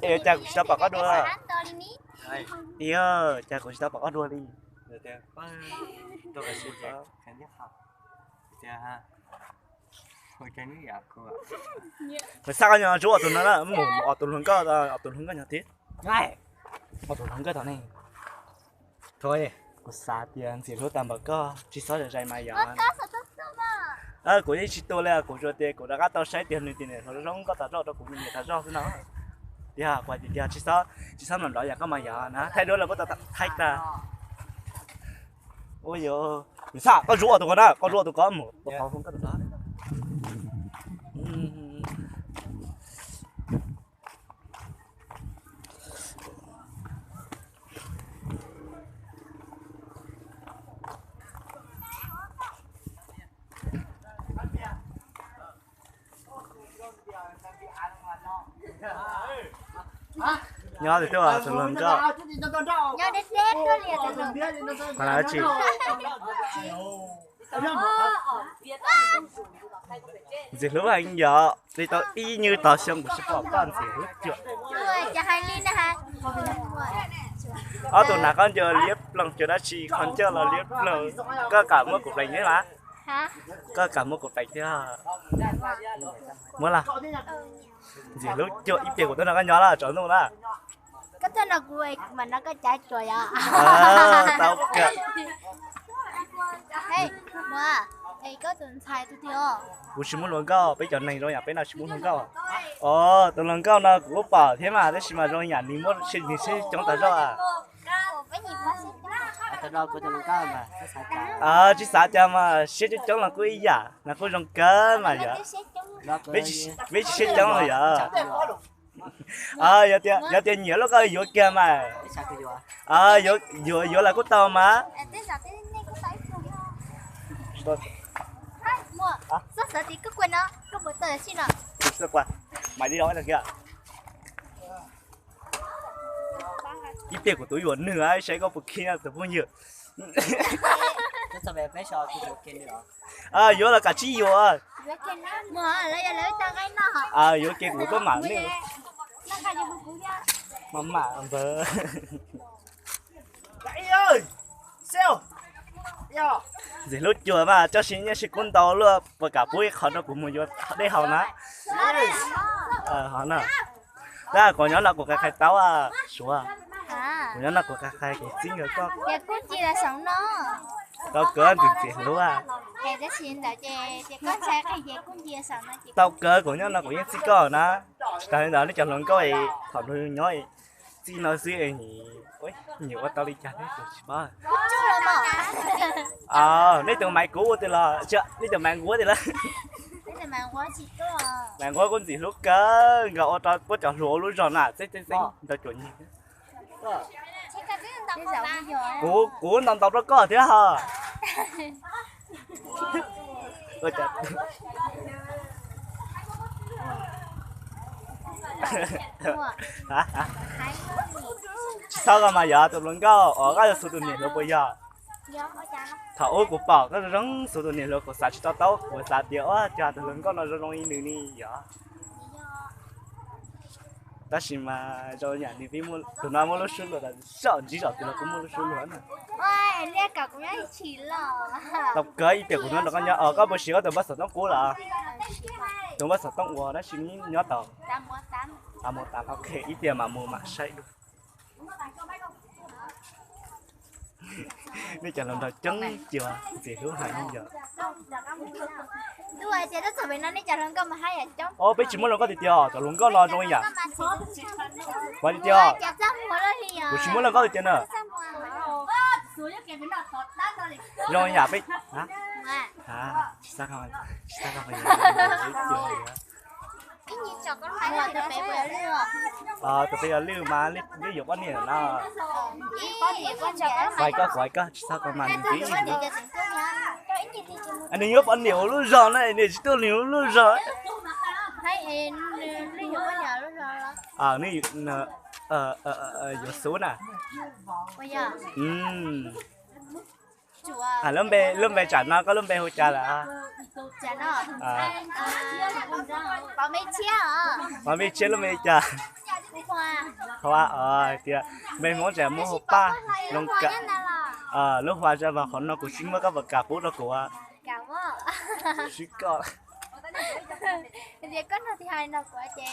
ê cha cũng sao bảo đua Đây, ê cha cũng sao bảo đua đi được chưa? Tôi phải xin chào khán giả học. Được ha? Hồi cái nước gặp cô ạ. mà sao nhờ chú ở tụi nó là mồm ở tụi nó có ở tụi nó có nhà thiết Này, ở tụi nó có thằng này thôi. có xa tiền chỉ lúc tầm bảo có chỉ sáu giờ dậy mà giờ Có của những chị tôi là của cho tiền của đã các tao sai tiền này tiền này nó không có tao cho tao cũng mình tao cho nó đi à qua đi à chỉ sáu lần đó giờ có mà giờ nó thay đổi là có tao thay ta ôi giờ sao con rùa tụi con đó con rùa tụi con một tao không có được đó nhớ thì tôi tụi lần cho nhớ đến đét đó liền rồi. còn là chị gì lúc anh giờ thì tao y như tao xem của shop con gì lúc chưa Rồi, cho hai ly nữa ha. ở tụi nào con giờ liếp lần chưa đã chỉ con chưa là liếp lần có cả một cục đánh đấy mà Hả? có cả một cục đánh thế à muốn là gì lúc chưa ít tiền của tôi là con nhỏ là chọn luôn đó Cái tên là quê mà nó có trái trời à. tao kệ Ê, mua. Ê, có tuần xài tôi thiếu. của chúng muốn lần cao bây giờ này rồi nhà bên nào chúng muốn lần cao tụi lần cao nó cũng bảo thế mà thế mà rồi nhà đi muốn xin thì sẽ chống ta cho à Cái gì mà xin Tôi đâu có tụi cao mà. Cái sao chào. chứ sao cho mà sẽ chống là có ý giả là có rong cớ mà giờ biết sẽ chống là giờ giờ tiền nhiều lúc có vô kia mà Cái sao cái gì ạ? vô là có tao mà Thế sao thế này có phải không? Mua. Rất sợ thì cứ quên nó. Cứ bữa tới xin nào. sao qua mày đi đó là kìa ít tiền của tôi vẫn nữa ai sẽ có một khi nào bao nhiêu Cái sao về mấy sao tôi được kênh nữa. vô là cả chi vô Mua lấy tao cái nó hả? vô kia của tôi mà nữa Nó khai cho bố ra. mama vợ đại ơi sao gì lúc chưa mà cho xin nhá xin con tàu luôn và cả bố họ nó cũng muốn vô đây họ nó họ nó đó còn nhớ là của cái khai táo à số à còn nhớ là của cái khai cái chính rồi con Dạ cũng chỉ là sống nó. tao cỡ từ tiền luôn à Em đã xin đã chị có xe cái gì cũng chia sống nó chị. tao cỡ của nhớ là của những có nó tại đó nó chọn lần có ấy họ nó nói chỉ nói gì thì ôi nhiều quá tao đi chặt hết rồi ba Chú là mà. nãy tụi mày cũ thì là chưa nãy tụi mày cũ thì là Thế là màng quá chị cơ à. mày có con gì lúc cỡ ngậu tao có chọn rùa luôn rồi nè xích tao chuẩn gì Thế giàu bây giờ á. cũ nằm tao nó có thế hả ôi trời Mua. hả Hai người. sao cơ mà giờ tụi nó có ở cái số tụi này nó bây giờ Dạ có chả. thầu của bảo cái rắn số tụi này nó có sạch cho tao của sạch điệu á cha tụi nó có nó rong in đi đi giờ ta chỉ mà cho nhà đi mua tụi nó mua lúc xuân rồi là sợ chỉ sợ tụi nó cũng mua lúc xuân nữa nè Ôi, em cả cũng nhớ chỉ là. tập cái tiền của nó có nhớ có bữa xíu tụi bắt sợ tóc cũ là tụi bắt sợ tóc của nó chỉ nhớ tao Tám mua tám. một tám ok ít tiền mà mua mà say được đi chợ lần đầu trứng chưa gì thứ hai giờ Đúng rồi, chị đã sợ bị nó đi chợ hơn cơ mà hay ở trong. bây chỉ muốn lần có thì tiêu tụi luôn có lo trong nhà quay đi tiêu Chả dám mua đó thì à. chỉ muốn lần có thì tiền nữa rồi nhà bây sao không Cái gì chợ con phải là tụi bé vừa lừa. tụi bây giờ lưu mà lưu dục anh này nó Ý, con chợ quay có sao còn mà cái tí tôi đi cho tiền tôi nha. Cho ít gì thì cho anh nhớ anh nhiều luôn rồi này này tôi nhiều luôn rồi thấy em đi vô cái nhà luôn rồi. này giờ số nè Bây giờ lâm bè chả nó có lâm bè hồi trà là chả nó bảo mấy chia à mà mình chết luôn mình chả hoa hoa kìa mình muốn trẻ mua hộp ba lông cả lúc hoa ra vào nó cũng xin mới có vật cả bút đó của cảm ơn xin có thì có nó thì hai nó của chị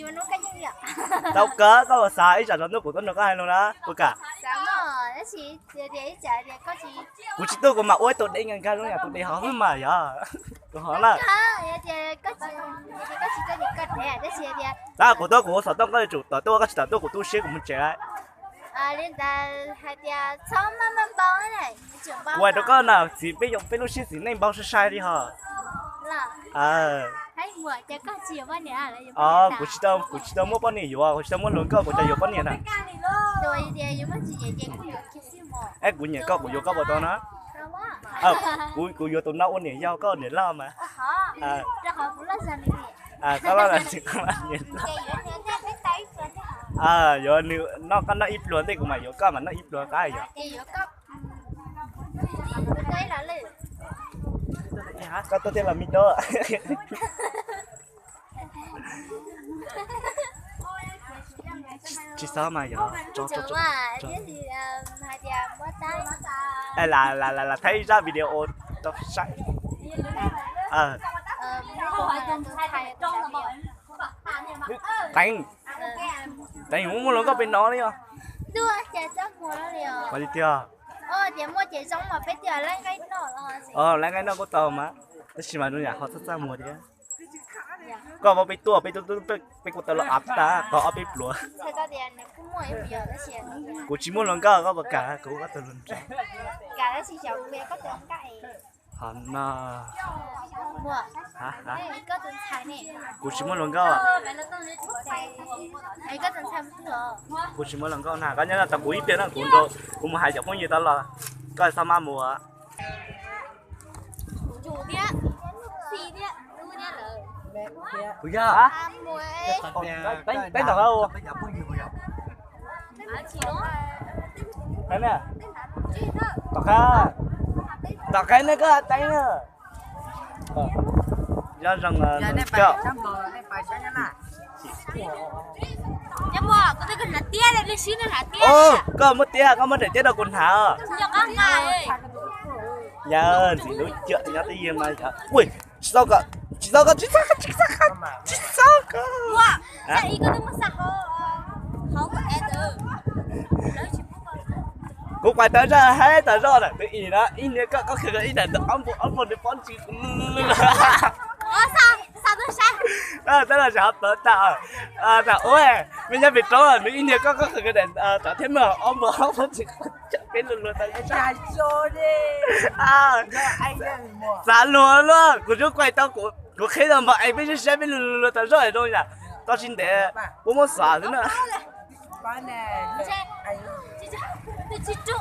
mà nó cái gì vậy đâu có một sai ít nó của tôi nó có hay luôn đó của cả cảm ơn đó chị để trả để có chị của chị tôi có mà ôi tôi đi ngang cái lúc nhà tôi đi hỏi mà giờ tôi hỏi là có chị có gì cần thế đó chị thì đó của tôi sở tôi có chủ tôi có sở tôi của tôi xếp của mình trẻ lên ta hai tia xong mà bao này trưởng bao ngoài đó có nào chỉ biết dùng biết lúc xếp gì nên bao sai đi hả là hay mua cho có chiều bao nhiêu là của chị tôi mua bao nhiêu của chị tôi mua luôn cơ của chị dùng bao nhiêu nè rồi thì dùng bao nhiêu chị cũng được chút xíu mà ấy của nhà có của vô có bao to nó của vô tụi nó ôn nhiều nhau có để lo mà ra họ cũng là gì có là chỉ có là nhiều giờ nó có nó ít luôn thì cũng mà vô có mà nó ít luôn cái gì đây là lư có tôi tên là Mito chị sao mà giờ cho cái gì hai tia mất tay là thấy ra video tao sai đánh muốn luôn có bên đó đi không đưa trẻ chắc mua nó liền có đi chưa trẻ mua trẻ giống mà bây giờ lên cái nọ là lên cái nó có tàu màแต่ชิมาดูเนี่ยเขาจะสร้างมัวดิก็เอาไปตัวไปกดตลอดอัพตาก็เอาไปปลัว ใช่ก็เดียนกูมั่วอยู่เดียวแล้วเสีย กูชิมุนหลงก็ประกาศกูก็ตะลุนใจ cảแล้วสิเฉาเบียก็เดินไก่ หันน่ะ มั่ว ฮะ ก็เดินชายนี่ กูชิมุนหลงก็ ไอ้ก็เดินชายไม่เหรอ กูชิมุนหลงก็น่ะก็เนี่ยแต่กูอีเปียนั่นกูมาหายจากพวกนี้ตลอดก็สามารถมัว chủ biết xì biết đu biết làกูย่าอ่ะ muối đánh thằng đâu chỉ đó cái nè tao cái này có đánh nữa do rằng chợ nhưng mà có cái là tia này đi xí là tia có mất để tiết đâu còn hả cho các ngài giờ thì đối chợ nhá tới gì mà ui sao cả chỉ sao cả wow tại ý có nó sạc không có e từ cũng phải tới ra hết tới rồi này tự ý đó in này có khi là in này ông một để phón chỉ sao tôi sai tức là sao tới ta ôi mình nhớ bị trốn rồi in này có khi cái đèn trả thêm mà ông một ông phón chỉ cái luôn tới cái Chạy cho đi. Anh đang mua. giá luôn của chú quay tao của khi nào mà anh biết sẽ biết luôn tới rồi rồi nhá tao xin để bố muốn xả thế nữa Bán nè. chị trụ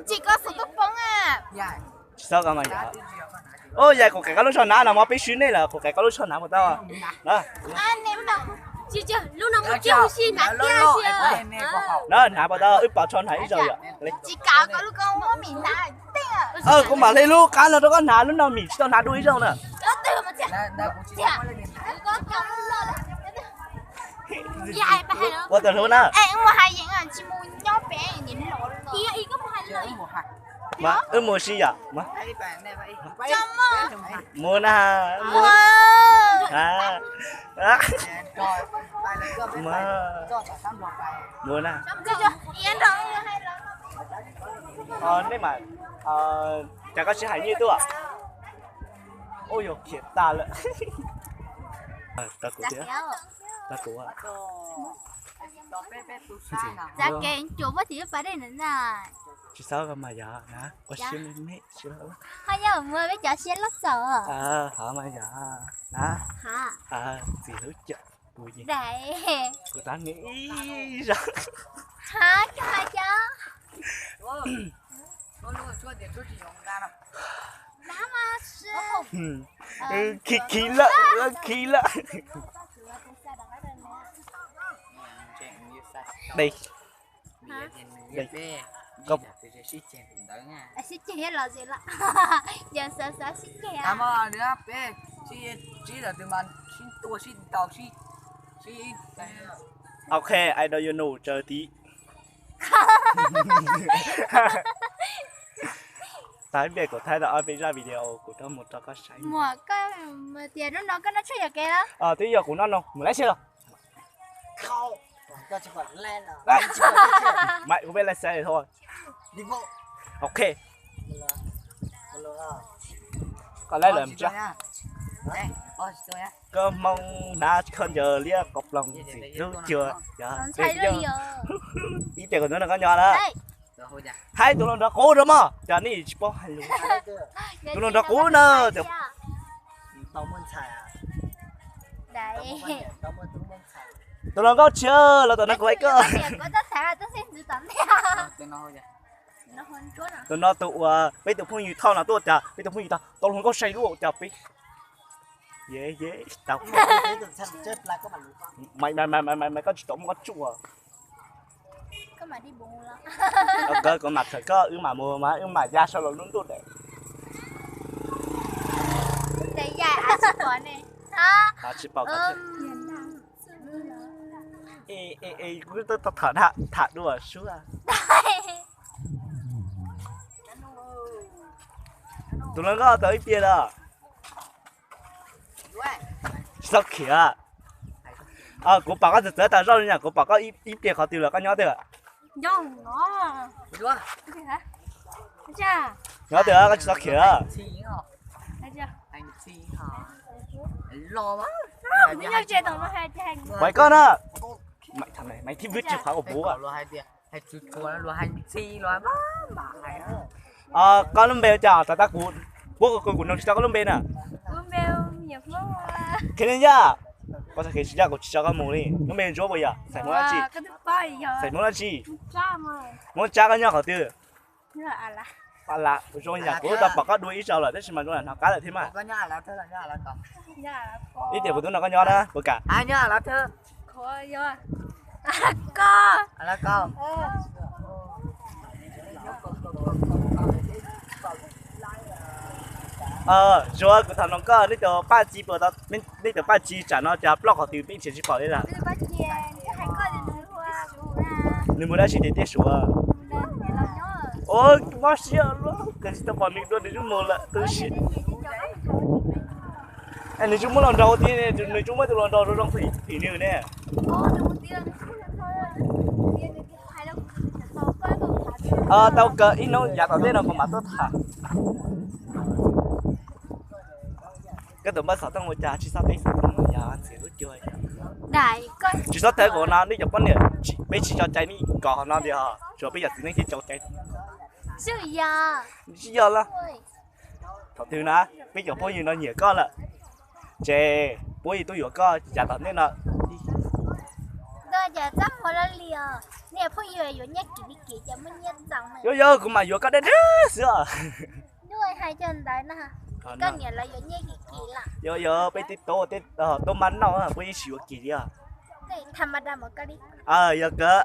chị có số tốt bóng à Dạ. sao cơ mà vậy ôi vậy của cái lối cho ná nào mà biết xuyên này là của cái lối cho ná một tao à đó anh em đâu chị chưa lúc nào muốn kêu xin nát kia chưa đó nã bảo tao ít bảo cho nãy rồi chị cả có lúc con mua mì nát tinh cũng bảo lấy lúc cá là nó có nã lúc nào mình cho nã đuôi rồi nè đó từ mà chị có chồng lo dài bà hay đó qua từ luôn á em mua hai dạng anh chị mua nhó bé nhìn lộ ý có mua hai lợi mà mua gì à mà chồng mua na mua mua na yên rồi hay rồi nếu mà chả có sẽ hay như tôi à ôi dồi thiệt ta lợ ta của thế ta của à dạ kệ chủ mất thì phải đây nữa nè chị sao cơ mà giờ hả có xin mẹ chưa hai giờ mua với chợ xe lót sợ hả mà giờ đó hả gì hứa chợ của gì đấy của ta nghĩ rồi hả cho hai cháu khí lợ đây Cậu- Tôi sẽ xí chèn cũng đỡ nha. À, xích chè là gì là giờ sợ sợ xích chè À mà nữa bé xí là từ mình xí tua xí tàu xí Ok, I know you know chờ tí. Tại vì của Thái đã ở bên ra video của nó một trò có sai. mùa cái mà tiền nó có nó chơi được cái đó Tí giờ của nó đâu, mình lấy xe rồi. Không. Cho chỉ phải lên à. Đấy. Mày cũng biết lấy xe thì thôi. Đi bộ. Ok, Hello. còn lấy làm chưa? Đây, ôi tôi á. Cơ mong đã khơn giờ lia cọc lòng gì lúc chưa? Dạ. còn say bây giờ- rồi giờ Ý tiền của nó là có nhỏ đó. đây Rồi hồi dạ. Hai tụi nó đã cố rồi mà. Giờ này chỉ có hai luôn. Tụi nó đã cố nữa. Tao muốn xài à. đấy Tao muốn xài. Tụi nó có chưa là tụi nó quay cơ. tiền của tôi xả là tôi xin dự tận theo Tôi nói hồi dạ. nó hơn chút à Tụi nó bây tụi phong như thao là tôi chả, bây tụi phong như tao không có say luôn chả bây. Dễ tao. Chết lại có bạn Mày có tổng có chua. có mà đi bùng lắm Cơ có mặt thật có mà mua mà mà ra sau rồi đúng tốt đấy. để dài à sức quả này ha Tao chỉ bảo cái ê cứ tao thả đùa xuống à. Tụi nó có tới kia đó. Sao kìa? Của bà có thực tao rồi nha, của bà có ít tiền họ tiêu là có nhỏ được. nhông nó Đúng cái hả thấy chưa Nhỏ được có sao kìa? Xí hả? thấy chưa Anh xí hả? Lo quá. bây giờ chơi tao nó hay chơi Mày con á. Mày thằng này mày thích viết chữ khóa của bố à? Lo hai tiền. Hay chú chùa lo hai xí lo má hay á. Con lông bèo chào ta cú. Bố của nó chỉ có lông bèo nè. uống bèo nhiều lắm Cái này nhá. Có thể chỉ ra của chỉ có mù đi. Lông bèo chỗ bây giờ. Phải muốn là gì? cái thứ ba giờ Phải muốn là gì? cha mà Muốn cha cái nhau họ tiêu. là à là Là rồi nhà của tao bảo có đuôi ít sao rồi, thế mà nó là nó cá lại thế mà. Có nhà là thơ là nhà là có. nhà có Ít tiền của tôi nó có nhỏ đó, của cả. À nhà là thơ. có vô à có Là có. Rồi của thằng nó có đi từ ba chỉ bữa đó, đi từ ba chỉ trả nó trả block họ từ bên chỉ bỏ đi là. cái thứ ba tiền cái hai con thì nó qua số ra Nếu muốn đã chỉ để tiếp số à. nên để làm nhớ Ôi, quá xịn luôn. Cái gì tao bỏ mình luôn để chúng mua là tôi xịn. Anh nếu chúng muốn làm đầu thì nếu chúng mới từ làm đầu rồi trong thủy nữ nè. Tao cỡ ít nó giá tao thế nào còn mà tốt hả? Cái tụi bắt sợ tao ngồi trà chỉ sao thấy sao tao ngồi nhà ăn xỉu chơi. đại con Chỉ sao thấy của nó đi chụp con nè, bây chỉ cho trái đi còn nó đi hả? Rồi bây giờ tự nhiên thì cho trái. sư giờ Chỉ giờ là thằng thứ nào bây giờ bao nhiêu nó nhiều con là chè bao nhiêu tôi vừa có giá tao nên là tôi giờ dám một lần liều nè phụ yêu yêu nhắc kỹ kỹ cho mình nhắc rằng này yo cũng mà vừa có đến đó sữa. nuôi hai chân đấy nè cái nghĩa là yêu nhắc kỹ kỹ là yo bây tiếp tô mắn nó bây giờ xíu kỹ đi à. cái tham gia một cái đi Yo cơ